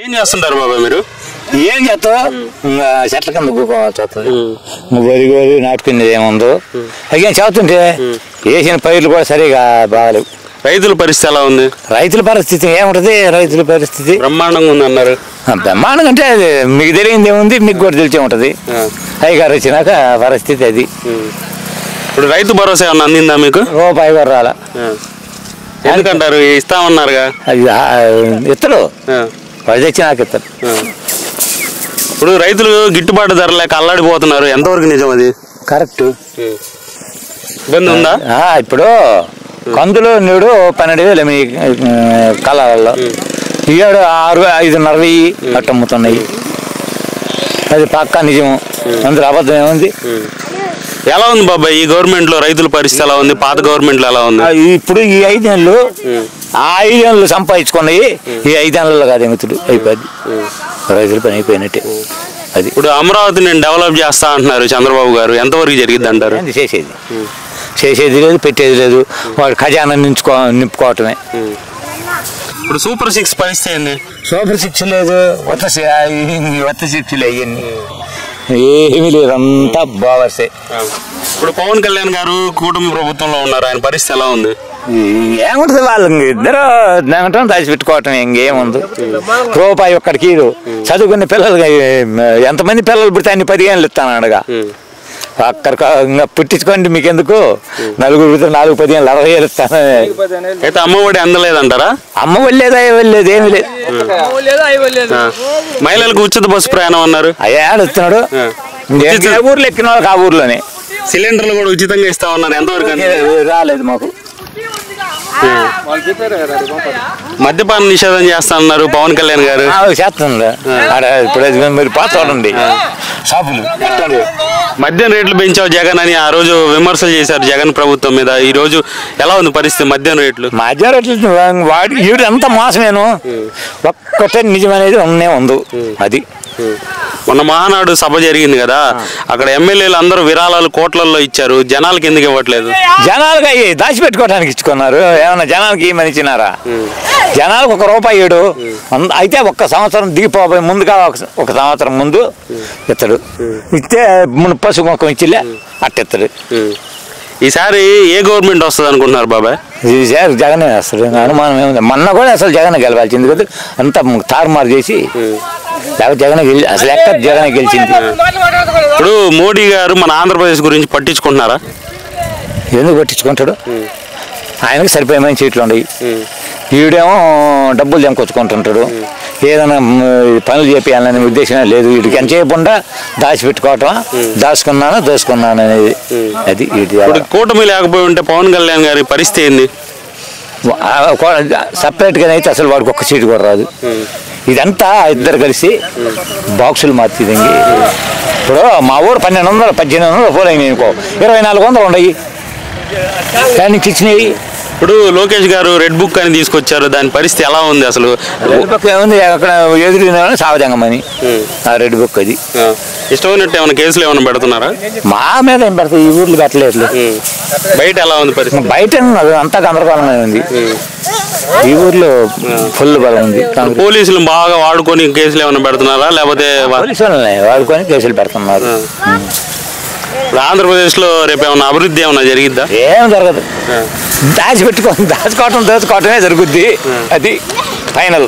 ఏం చేస్తుంటారు బాబాయ్ మీరు? ఏం చేస్తావు? చెట్ల కింద కూకోవాలి. వరి గోరి నాటుకునేది ఏముందో అయ్యేం చదువుతుంటే వేసిన పైర్లు కూడా సరిగా బాగాలేవు. రైతుల పరిస్థితి ఎలా ఉంది? రైతుల పరిస్థితి ఏముంటది? రైతుల పరిస్థితి బ్రహ్మాండంగా ఉంది అన్నారు. బ్రహ్మాండం అంటే అది మీకు తెలియంది ఏముంది, మీకు కూడా తెలిసే ఉంటది. అయ్యగారు వచ్చినాక పరిస్థితి అది. ఇప్పుడు రైతు భరోసా ఏమన్నా అందిందా మీకు? రూపాయి కూడా రాలా. ఎందుకంటారు? ఇస్తామన్నారుగా. అది ఇత్తడు, వాళ్ళు తెచ్చినాక ఇత్తడు. ఇప్పుడు రైతులు గిట్టుబాటు ధర లేక అల్లాడిపోతున్నారు, ఎంతవరకు నిజం అది? కరెక్ట్. ఇబ్బంది ఉందా? ఇప్పుడు కందులు నేడు 12,000 మీ కళాలలో, ఈడు 5,500 అట్ట అమ్ముతున్నాయి. అది పక్కా నిజం, అందులో అబద్ధం ఏముంది? ఎలా ఉంది బాబాయ్ ఈ గవర్నమెంట్ లో రైతుల పరిస్థితి ఎలా ఉంది? పాత గవర్నమెంట్ లో ఎలా ఉంది? ఇప్పుడు ఈ 5 నెలలు ఆ 5 నెలలు సంపాదించుకున్నాయి, ఈ 5 నెలల్లో కాదు ఎముతుడు అయిపోద్ది. రైతుల పని అయిపోయినట్టే అది. ఇప్పుడు అమరావతి నేను డెవలప్ చేస్తా అంటున్నారు చంద్రబాబు గారు, ఎంతవరకు జరిగింది అంటారు? చేసేది లేదు, పెట్టేది లేదు, వాడు ఖజానా నింపుకోవటమే. ఇప్పుడు సూపర్ 6 పరిస్థితి ఏంది? సూపర్ 6 లేదు, కొత్త 6 అవన్నీ ఏమీ లేదు, అంతా బావర్సే. ఇప్పుడు పవన్ కళ్యాణ్ గారు కూటమి ప్రభుత్వంలో ఉన్నారు, ఆయన పరిస్థితి ఎలా ఉంది? ఏముంటది? వాళ్ళకి ఇద్దరు దాచిపెట్టుకోవటం, ఇంకేముంది? రూపాయి ఒక్కడికి చదువుకునే పిల్లలు ఎంతమంది పిల్లలు పుడితే అన్ని 10,000 ఇస్తాను అనగా అక్కడికి ఇంకా పుట్టించుకోండి, మీకెందుకు? 4 పుడితే 4 10,000 60,000 ఇస్తాను. అయితే అమ్మఒడి అందలేదంటారా? అమ్మఒడి లేదు, అయ్యవడి లేదు, ఏమి లేదు. మహిళలకు ఉచిత బస్సు ప్రయాణం అన్నారు, అయ్యా ఇస్తున్నాడు. ఊర్లో ఎక్కిన వాళ్ళకి ఆ ఊర్లోనే సిలిండర్లు కూడా ఉచితంగా ఇస్తామన్నారు, ఎంతవరకు? రాలేదు మాకు. మద్యపాన నిషేధం చేస్తానన్నారు పవన్ కళ్యాణ్ గారు. చేస్తుంది ఇప్పుడు మీరు పాత చూడండి, షాపులు మద్యం రేట్లు పెంచావు జగన్ అని ఆ రోజు విమర్శలు చేశారు జగన్ ప్రభుత్వం మీద. ఈ రోజు ఎలా ఉంది పరిస్థితి? మద్యం రేట్లు వాడి ఈడు అంత మోసమేను, ఒక్కటే నిజమనేది ఉంది అది. మొన్న మహానాడు సభ జరిగింది కదా, అక్కడ ఎమ్మెల్యేలు అందరూ విరాళాలు కోట్లలో ఇచ్చారు, జనాలకి ఎందుకు ఇవ్వట్లేదు? జనాలకు అయ్యి దాచిపెట్టుకోవడానికి ఇచ్చుకున్నారు, ఏమన్నా జనాలకి ఏమని ఇచ్చినారా? జనాలకు ₹1 ఇవ్వడు. అయితే ఒక్క సంవత్సరం దిగిపోయి ముందుగా ఒక సంవత్సరం ముందు ఇస్తాడు, ఇస్తే పసుపు మొక్కం ఇచ్చిలే అట్టెత్తాడు. ఈసారి ఏ గవర్నమెంట్ వస్తుంది అనుకుంటున్నారు బాబాయ్? ఈసారి జగనే వస్తాడు, అనుమానం ఏముంది. మొన్న కూడా అసలు జగన్ గెలవాల్సింది కదా, అంతా తారుమారు చేసి జగన్ అసలు ఎక్కడ జగన్ గెలిచింది. ఇప్పుడు మోడీ గారు మన ఆంధ్రప్రదేశ్ గురించి పట్టించుకుంటున్నారా? ఎందుకు పట్టించుకుంటాడు? ఆయనకు సరిపోయే సీట్లు ఉన్నాయి, వీడేమో డబ్బులు జంకొచ్చుకుంటుంటాడు. ఏదైనా పనులు చేయాలనే ఉద్దేశం లేదు వీడికి. ఎంత చేయకుండా దాచిపెట్టుకోవటం, దోసుకున్నాను అనేది అది. కూటమి లేకపోయి ఉంటే పవన్ కళ్యాణ్ గారి పరిస్థితి ఏంది? సపరేట్గా అయితే అసలు వాడికి ఒక్క సీటు కూడా రాదు. ఇదంతా ఇద్దరు కలిసి బాక్సులు మార్చింది. ఇప్పుడు మా ఊరు 1200 1800 ఫోన్ అయినాయి అనుకో, 2400 ఉన్నాయి కానీ ఇచ్చినాయి. ఇప్పుడు లోకేష్ గారు రెడ్ బుక్ అని తీసుకొచ్చారు, దాని పరిస్థితి ఎలా ఉంది అసలు? రెడ్ బుక్ ఏముంది, అక్కడ ఎదురు సావజంగమని ఆ రెడ్ బుక్ అది. ఇష్టమైనట్టు ఏమైనా కేసులు ఏమైనా పెడుతున్నారా? మా మీద ఏం పెడతాయి, ఈ ఊర్లు పెట్టలేదు. బయట ఎలా ఉంది పరిస్థితి? బయట అంతా గందరగోళంగా ఉంది, ఈ ఊర్లో ఫుల్ బలం ఉంది. పోలీసులు బాగా వాడుకొని కేసులు ఏమైనా పెడుతున్నారా, లేకపోతే పోలీసులని వాడుకొని కేసులు పెడుతున్నారు? ఆంధ్రప్రదేశ్ లో రేపు ఏమైనా అభివృద్ధి ఏమైనా జరిగిద్దా? ఏం జరగదు, దాచిపెట్టుకోవటమే జరుగుద్ది, అది ఫైనల్.